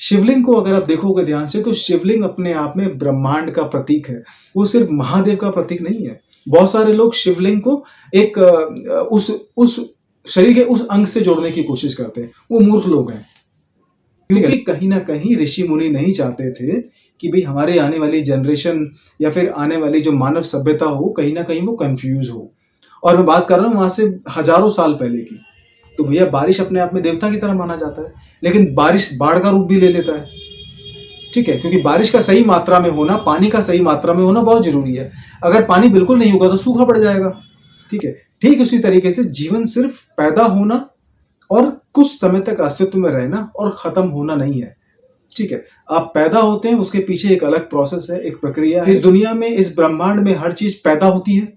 शिवलिंग को अगर आप देखोगे ध्यान से तो शिवलिंग अपने आप में ब्रह्मांड का प्रतीक है। वो सिर्फ महादेव का प्रतीक नहीं है। बहुत सारे लोग शिवलिंग को एक उस शरीर के उस अंग से जोड़ने की कोशिश करते हैं। वो मूर्ख लोग हैं। क्योंकि कहीं न कहीं ऋषि मुनि नहीं चाहते थे कि भई हमारे आने वाली जनरेशन या फिर आने वाली जो मानव सभ्यता हो, कहीं न कहीं वो कन्फ्यूज़ हो। और मैं बात कर रहा हूँ वहाँ से हज़ारों साल पहले की। तो भैया बारिश अपने आप में देवता की तरह माना जाता है, लेकिन बारिश बाढ़ का रूप भी ले लेता है। ठीक है? क्योंकि बारिश का सही मात्रा में होना, पानी का सही मात्रा में होना बहुत ज़रूरी है। अगर पानी बिल्कुल नहीं होगा तो सूखा पड़ जाएगा। ठीक है? ठीक उसी तरीके से जीवन सिर्फ़ पैदा होना और कुछ समय तक अस्तित्व में रहना और ख़त्म होना नहीं है। ठीक है? आप पैदा होते हैं, उसके पीछे एक अलग प्रोसेस है, एक प्रक्रिया है। इस दुनिया में, इस ब्रह्मांड में हर चीज़ पैदा होती है,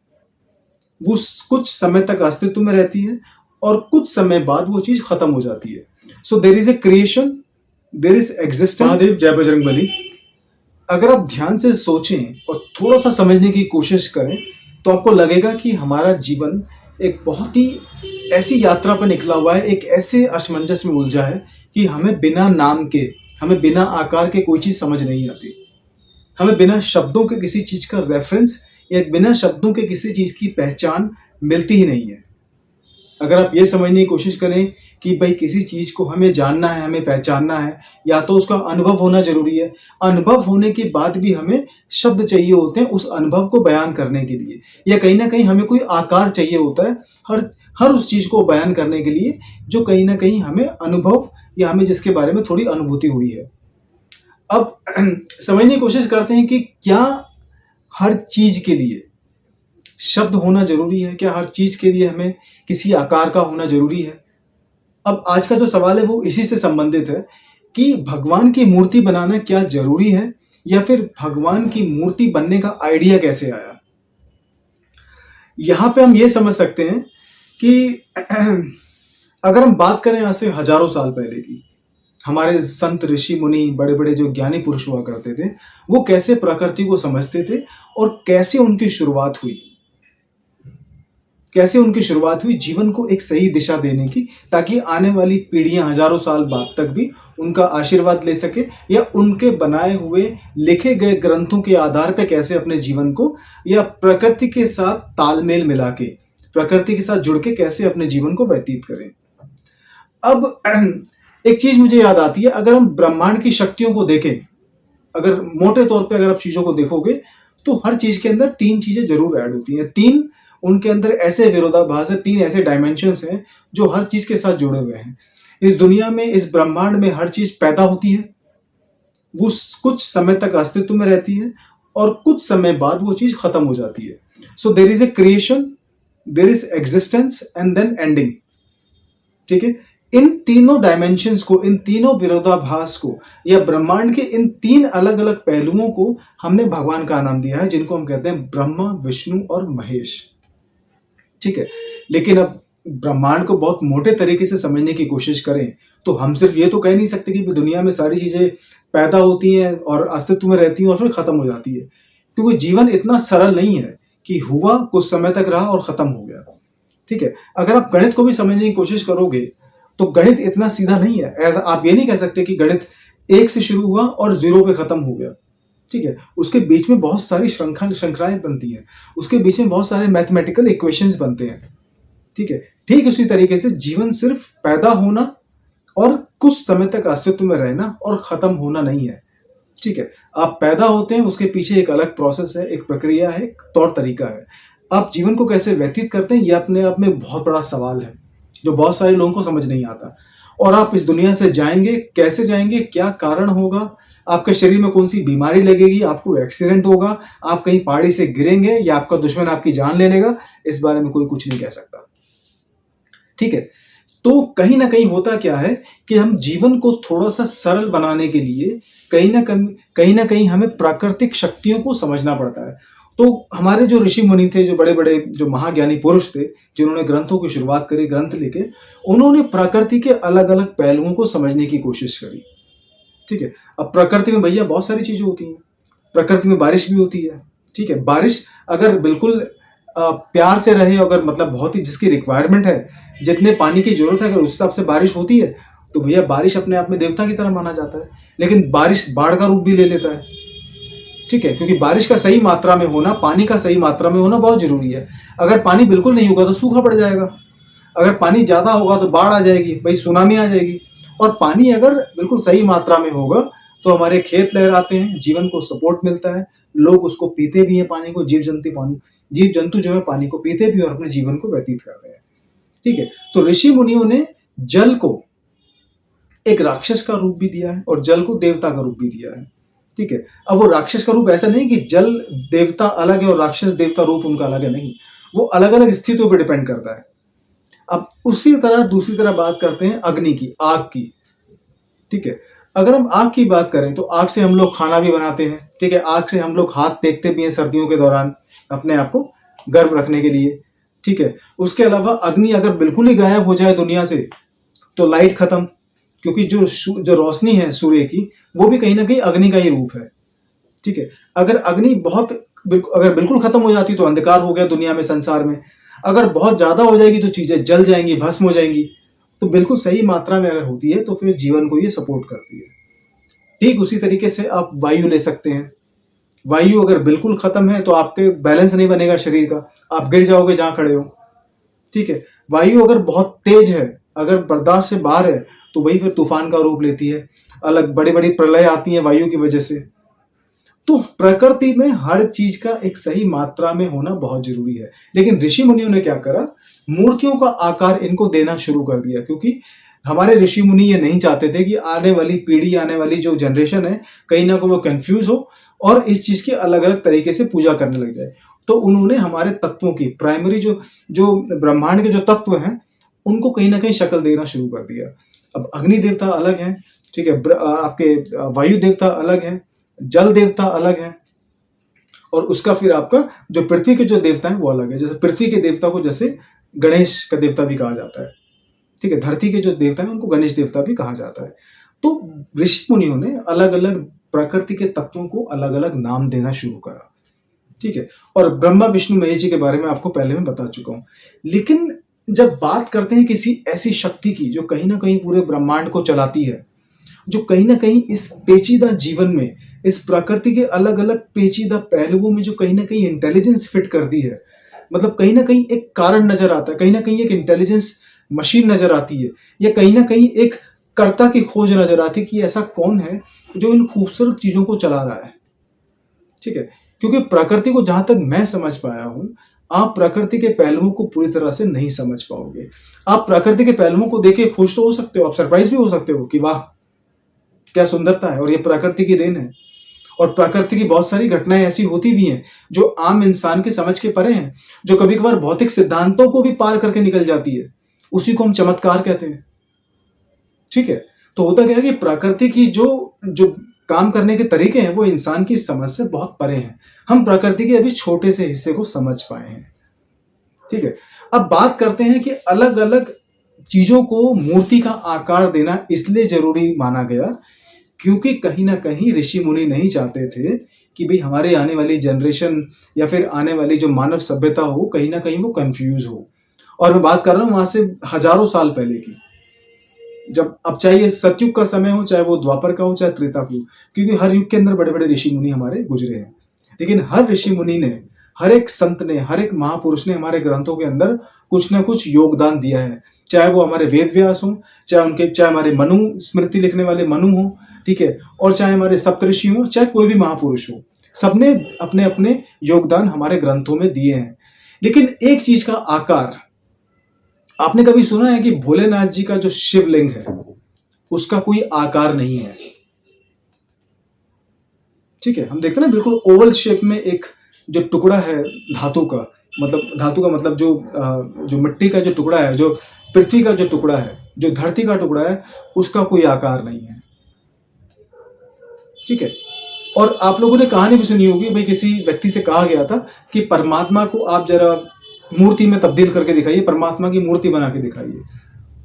वो कुछ समय तक अस्तित्व में रहती है और कुछ समय बाद वो चीज़ ख़त्म हो जाती है। So there is a creation, there is existence. Mahadev, जय बजरंगबली। अगर आप ध्यान से सोचें और थोड़ा-सा समझने की कोशिश करें, तो आपको लगेगा कि हमारा जीवन एक बहुत ही ऐसी यात्रा पर निकला हुआ है, एक ऐसे असमंजस में उलझा है कि हमें बिना नाम के, हमें बिना आकार के कोई चीज़ समझ नहीं आती। हमें बिना शब्दों के किसी चीज़ का रेफ़रेंस या बिना शब्दों के किसी चीज़ की पहचान मिलती ही नहीं है। अगर आप ये समझने की कोशिश करें कि भई किसी चीज़ को हमें जानना है, हमें पहचानना है, या तो उसका अनुभव होना ज़रूरी है। अनुभव होने के बाद भी हमें शब्द चाहिए होते हैं उस अनुभव को बयान करने के लिए, या कहीं न कहीं हमें कोई आकार चाहिए होता है हर हर उस चीज़ को बयान करने के लिए जो कहीं न कहीं हमें अनुभव या हमें जिसके बारे में थोड़ी अनुभूति हुई है। अब समझने की कोशिश करते हैं कि क्या हर चीज़ के लिए शब्द होना ज़रूरी है? क्या हर चीज़ के लिए हमें किसी आकार का होना ज़रूरी है? अब आज का जो सवाल है वो इसी से संबंधित है कि भगवान की मूर्ति बनाना क्या ज़रूरी है, या फिर भगवान की मूर्ति बनने का आइडिया कैसे आया? यहाँ पे हम ये समझ सकते हैं कि अगर हम बात करें आज से हज़ारों साल पहले की, हमारे संत, ऋषि, मुनि, बड़े-बड़े जो ज्ञानी पुरुष हुआ करते थे, वो कैसे प्रकृति को समझते थे और कैसे उनकी शुरुआत हुई? कैसे उनकी शुरुआत हुई जीवन को एक सही दिशा देने की, ताकि आने वाली पीढ़ियां हजारों साल बाद तक भी उनका आशीर्वाद ले सके, या उनके बनाए हुए लिखे गए ग्रंथों के आधार पे कैसे अपने जीवन को या प्रकृति के साथ तालमेल मिला के, प्रकृति के साथ जुड़ के कैसे अपने जीवन को व्यतीत करें। अब एक चीज मुझे याद आती है, अगर हम ब्रह्मांड की शक्तियों को देखें, अगर मोटे तौर पे अगर आप चीजों को देखोगे तो हर चीज के अंदर तीन चीजें जरूर ऐड होती हैं। तीन उनके अंदर ऐसे विरोधाभास है, तीन ऐसे डायमेंशंस हैं जो हर चीज के साथ जुड़े हुए हैं। इस दुनिया में, इस ब्रह्मांड में हर चीज पैदा होती है, वो कुछ समय तक अस्तित्व में रहती है और कुछ समय बाद वो चीज खत्म हो जाती है। So there is a creation, there is existence and then ending. ठीक है? इन तीनों डायमेंशंस को, इन तीनों विरोधाभास को, या ब्रह्मांड के इन तीन अलग अलग पहलुओं को हमने भगवान का नाम दिया है, जिनको हम कहते हैं ब्रह्मा, विष्णु और महेश। ठीक है? लेकिन अब ब्रह्मांड को बहुत मोटे तरीके से समझने की कोशिश करें तो हम सिर्फ ये तो कह नहीं सकते कि दुनिया में सारी चीजें पैदा होती हैं और अस्तित्व में रहती हैं और फिर खत्म हो जाती है, क्योंकि जीवन इतना सरल नहीं है कि हुआ, कुछ समय तक रहा और खत्म हो गया। ठीक है? अगर आप गणित को भी समझने की कोशिश करोगे तो गणित इतना सीधा नहीं है। ऐसा आप ये नहीं कह सकते कि गणित 1 से शुरू हुआ और 0 पे खत्म हो गया। ठीक है? उसके बीच में बहुत सारी श्रृंखलाएं बनती हैं, उसके बीच में बहुत सारे मैथमेटिकल इक्वेशंस बनते हैं। ठीक है? ठीक उसी तरीके से जीवन सिर्फ पैदा होना और कुछ समय तक अस्तित्व में रहना और खत्म होना नहीं है। ठीक है? आप पैदा होते हैं, उसके पीछे एक अलग प्रोसेस है, एक प्रक्रिया है, एक तौर तरीका है। आप जीवन को कैसे व्यतीत करते हैं, ये अपने आप में बहुत बड़ा सवाल है, जो बहुत सारे लोगों को समझ नहीं आता। और आप इस दुनिया से जाएंगे, कैसे जाएंगे, क्या कारण होगा, आपके शरीर में कौन सी बीमारी लगेगी, आपको एक्सीडेंट होगा, आप कहीं पहाड़ी से गिरेंगे, या आपका दुश्मन आपकी जान ले लेगा, इस बारे में कोई कुछ नहीं कह सकता। ठीक है? तो कहीं ना कहीं होता क्या है कि हम जीवन को थोड़ा सा सरल बनाने के लिए कहीं ना कहीं हमें प्राकृतिक शक्तियों को समझना पड़ता है। तो हमारे जो ऋषि मुनि थे, जो बड़े बड़े जो महाज्ञानी पुरुष थे, जिन्होंने ग्रंथों की शुरुआत करी, ग्रंथ लिखे, उन्होंने प्रकृति के अलग अलग पहलुओं को समझने की कोशिश करी। ठीक है? अब प्रकृति में भैया बहुत सारी चीजें होती हैं। प्रकृति में बारिश भी होती है। ठीक है? बारिश अगर बिल्कुल प्यार से रहे, अगर मतलब बहुत ही जिसकी रिक्वायरमेंट है, जितने पानी की जरूरत है, अगर उस हिसाब से बारिश होती है, तो भैया बारिश अपने आप में देवता की तरह माना जाता है, लेकिन बारिश बाढ़ का रूप भी ले लेता है। ठीक है, क्योंकि बारिश का सही मात्रा में होना, पानी का सही मात्रा में होना बहुत जरूरी है। अगर पानी बिल्कुल नहीं होगा तो सूखा पड़ जाएगा, अगर पानी ज्यादा होगा तो बाढ़ आ जाएगी, भाई सुनामी आ जाएगी। और पानी अगर बिल्कुल सही मात्रा में होगा तो हमारे खेत लहराते हैं, जीवन को सपोर्ट मिलता है, लोग उसको पीते भी हैं पानी को, जीव जंतु जो है पानी को पीते भी और अपने जीवन को व्यतीत कर रहे हैं। ठीक है, तो ऋषि मुनियों ने जल को एक राक्षस का रूप भी दिया है और जल को देवता का रूप भी दिया है। ठीक है, अब वो राक्षस का रूप ऐसा नहीं कि जल देवता अलग है और राक्षस देवता रूप उनका अलग है, नहीं, वो अलग अलग स्थितियों पर डिपेंड करता है। अब उसी तरह दूसरी तरह बात करते हैं अग्नि की, आग की। ठीक है, अगर हम आग की बात करें तो आग से हम लोग खाना भी बनाते हैं। ठीक है, आग से हम लोग हाथ देखते भी हैं सर्दियों के दौरान अपने आप को गर्म रखने के लिए। ठीक है, उसके अलावा अग्नि अगर बिल्कुल ही गायब हो जाए दुनिया से तो लाइट खत्म, क्योंकि जो रोशनी है सूर्य की वो भी कहीं ना कहीं अग्नि का ही रूप है। ठीक है, अगर अग्नि अगर बिल्कुल खत्म हो जाती तो अंधकार हो गया दुनिया में, संसार में। अगर बहुत ज्यादा हो जाएगी तो चीजें जल जाएंगी, भस्म हो जाएंगी। तो बिल्कुल सही मात्रा में अगर होती है तो फिर जीवन को ये सपोर्ट करती है। ठीक उसी तरीके से आप वायु ले सकते हैं। वायु अगर बिल्कुल खत्म है तो आपके बैलेंस नहीं बनेगा शरीर का, आप गिर जाओगे जहां खड़े हो। ठीक है, वायु अगर बहुत तेज है, अगर बर्दाश्त से बाहर है, तो वही फिर तूफान का रूप लेती है, अलग बड़ी बड़ी प्रलय आती है वायु की वजह से। तो प्रकृति में हर चीज का एक सही मात्रा में होना बहुत जरूरी है। लेकिन ऋषि मुनियों ने क्या करा, मूर्तियों का आकार इनको देना शुरू कर दिया, क्योंकि हमारे ऋषि मुनि ये नहीं चाहते थे कि आने वाली पीढ़ी, आने वाली जो जनरेशन है, कहीं ना कहीं वो कंफ्यूज हो और इस चीज की अलग अलग तरीके से पूजा करने लग जाए। तो उन्होंने हमारे तत्वों की प्राइमरी जो जो ब्रह्मांड के जो तत्व हैं उनको कहीं ना कहीं शक्ल देना शुरू कर दिया। अब अग्नि देवता अलग है, ठीक है, आपके वायु देवता अलग है, जल देवता अलग है, और उसका फिर आपका जो पृथ्वी के जो देवता हैं वो अलग है। जैसे पृथ्वी के देवता को जैसे गणेश का देवता भी कहा जाता है। ठीक है, धरती के जो देवता हैं उनको गणेश देवता भी कहा जाता है। तो ऋषि मुनियों ने अलग अलग प्रकृति के तत्वों को अलग अलग नाम देना शुरू करा। ठीक है, और ब्रह्मा विष्णु महेश जी के बारे में आपको पहले मैं बता चुका हूं। लेकिन जब बात करते हैं किसी ऐसी शक्ति की जो कहीं ना कहीं पूरे ब्रह्मांड को चलाती है, जो कहीं ना कहीं इस पेचीदा जीवन में, इस प्रकृति के अलग अलग पेचीदा पहलुओं में जो कहीं ना कहीं इंटेलिजेंस फिट करती है, मतलब कहीं ना कहीं एक कारण नजर आता है, कहीं ना कहीं एक इंटेलिजेंस मशीन नजर आती है, या कहीं ना कहीं एक कर्ता की खोज नजर आती है कि ऐसा कौन है जो इन खूबसूरत चीजों को चला रहा है। ठीक है, क्योंकि प्रकृति को जहां तक मैं समझ पाया हूं, आप प्रकृति के पहलुओं को पूरी तरह से नहीं समझ पाओगे। आप प्रकृति के पहलुओं को देख के खुश तो हो सकते हो, आप सरप्राइज भी हो सकते हो कि वाह क्या सुंदरता है और ये प्रकृति की देन है। और प्रकृति की बहुत सारी घटनाएं ऐसी होती भी हैं जो आम इंसान के समझ के परे हैं, जो कभी कभार भौतिक सिद्धांतों को भी पार करके निकल जाती है। उसी को हम चमत्कार कहते हैं। ठीक है, तो होता क्या है कि प्रकृति की जो जो काम करने के तरीके हैं वो इंसान की समझ से बहुत परे हैं। हम प्रकृति के अभी छोटे से हिस्से को समझ पाए हैं। ठीक है, अब बात करते हैं कि अलग अलग चीजों को मूर्ति का आकार देना इसलिए जरूरी माना गया क्योंकि कहीं ना कहीं ऋषि मुनि नहीं चाहते थे कि भाई हमारे आने वाली जनरेशन या फिर आने वाली जो मानव सभ्यता हो, कहीं ना कहीं वो कंफ्यूज हो। और मैं बात कर रहा हूं वहां से हजारों साल पहले की, जब अब चाहे ये सतयुग का समय हो, चाहे वो द्वापर का हो, चाहे त्रेता का हो, क्योंकि हर युग के अंदर बड़े बड़े ऋषि मुनि हमारे गुजरे हैं। लेकिन हर ऋषि मुनि ने, हर एक संत ने, हर एक महापुरुष ने हमारे ग्रंथों के अंदर कुछ ना कुछ योगदान दिया है। चाहे वो हमारे वेद व्यास हो, चाहे हमारे मनु स्मृति लिखने वाले मनु हो, ठीक है, और चाहे हमारे सप्तऋषि हो, चाहे कोई भी महापुरुष हो, सबने अपने अपने योगदान हमारे ग्रंथों में दिए हैं। लेकिन एक चीज का आकार, आपने कभी सुना है कि भोलेनाथ जी का जो शिवलिंग है उसका कोई आकार नहीं है। ठीक है, हम देखते हैं ना बिल्कुल ओवल शेप में एक जो टुकड़ा है धातु का, मतलब जो मिट्टी का जो टुकड़ा है, जो पृथ्वी का जो टुकड़ा है, जो धरती का टुकड़ा है, उसका कोई आकार नहीं है। ठीक है, और आप लोगों ने कहानी भी सुनी होगी भाई, किसी व्यक्ति से कहा गया था कि परमात्मा को आप जरा मूर्ति में तब्दील करके दिखाइए, परमात्मा की मूर्ति बना के दिखाइए।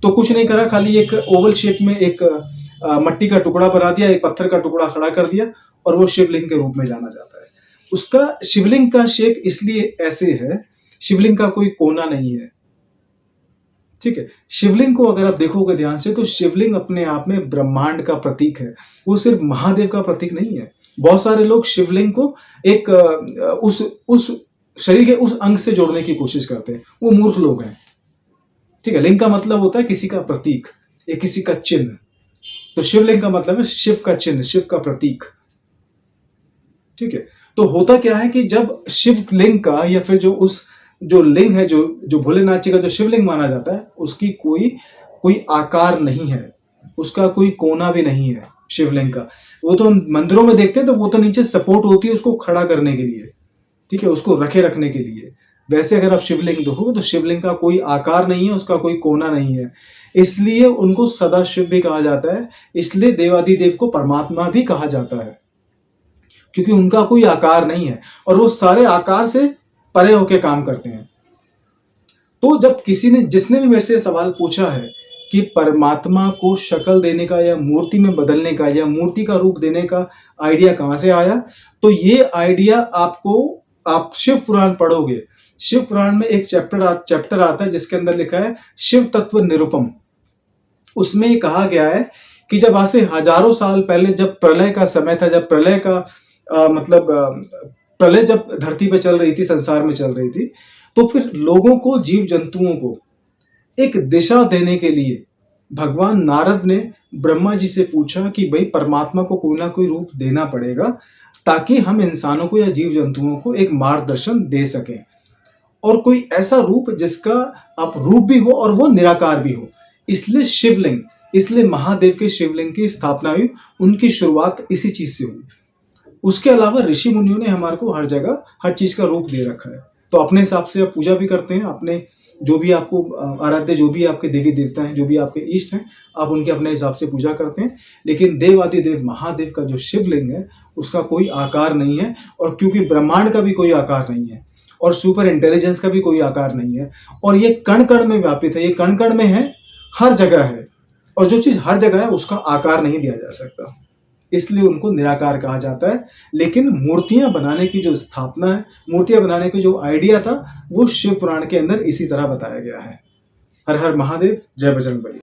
तो कुछ नहीं करा, खाली एक ओवल शेप में एक मट्टी का टुकड़ा बना दिया, एक पत्थर का टुकड़ा खड़ा कर दिया, और वो शिवलिंग के रूप में जाना जाता है। उसका शिवलिंग का शेप इसलिए ऐसे है, शिवलिंग का कोई कोना नहीं है। ठीक है। शिवलिंग को अगर आप देखोगे ध्यान से तो शिवलिंग अपने आप में ब्रह्मांड का प्रतीक है, वो सिर्फ महादेव का प्रतीक नहीं है। बहुत सारे लोग शिवलिंग को एक उस शरीर के उस अंग से जोड़ने की कोशिश करते हैं, वो मूर्ख लोग हैं। ठीक है। लिंग का मतलब होता है किसी का प्रतीक या किसी का चिन्ह, तो शिवलिंग का मतलब है शिव का चिन्ह, शिव का प्रतीक। ठीक है। तो होता क्या है कि जब शिवलिंग का या फिर जो लिंग है, जो भोलेनाथ जी का जो शिवलिंग माना जाता है, उसकी कोई आकार नहीं है, उसका कोई कोना भी नहीं है शिवलिंग का। वो तो हम मंदिरों में देखते हैं तो वो तो नीचे सपोर्ट होती है उसको खड़ा करने के लिए, ठीक है, उसको रखने के लिए। वैसे अगर आप शिवलिंग देखोगे तो शिवलिंग का कोई आकार नहीं है, उसका कोई कोना नहीं है, इसलिए उनको सदा शिव भी कहा जाता है। इसलिए देवादिदेव को परमात्मा भी कहा जाता है, क्योंकि उनका कोई आकार नहीं है और वो सारे आकार से परे होकर काम करते हैं। तो जब जिसने भी मेरे से सवाल पूछा है कि परमात्मा को शक्ल देने का या मूर्ति में बदलने का या मूर्ति का रूप देने का आइडिया कहाँ से आया, तो ये आइडिया आप शिव पुराण पढ़ोगे, शिव पुराण में एक चैप्टर आता है जिसके अंदर लिखा है शिव तत्व निरुपम। उसमें ये कहा गया है कि जब आज से हजारों साल पहले जब प्रलय का समय था, जब प्रलय का प्रलय जब धरती पे चल रही थी, संसार में चल रही थी, तो फिर लोगों को, जीव जंतुओं को एक दिशा देने के लिए भगवान नारद ने ब्रह्मा जी से पूछा कि भाई परमात्मा को कोई ना कोई रूप देना पड़ेगा ताकि हम इंसानों को या जीव जंतुओं को एक मार्गदर्शन दे सकें, और कोई ऐसा रूप जिसका आप रूप भी हो और वो निराकार भी हो। इसलिए शिवलिंग, इसलिए महादेव के शिवलिंग की स्थापना हुई, उनकी शुरुआत इसी चीज से हुई। उसके अलावा ऋषि मुनियों ने हमारे को हर जगह हर चीज का रूप दे रखा है, तो अपने हिसाब से आप पूजा भी करते हैं, अपने जो भी आपको आराध्य, जो भी आपके देवी देवता हैं, जो भी आपके इष्ट हैं, आप उनके अपने हिसाब से पूजा करते हैं। लेकिन देवादिदेव महादेव का जो शिवलिंग है उसका कोई आकार नहीं है, और क्योंकि ब्रह्मांड का भी कोई आकार नहीं है और सुपर इंटेलिजेंस का भी कोई आकार नहीं है, और ये कण कण में व्यापित है, ये कण कण में है, हर जगह है, और जो चीज हर जगह है उसका आकार नहीं दिया जा सकता, इसलिए उनको निराकार कहा जाता है। लेकिन मूर्तियां बनाने की जो स्थापना है, मूर्तियां बनाने की जो आइडिया था, वो शिव पुराण के अंदर इसी तरह बताया गया है। हर हर महादेव, जय बजरंगबली।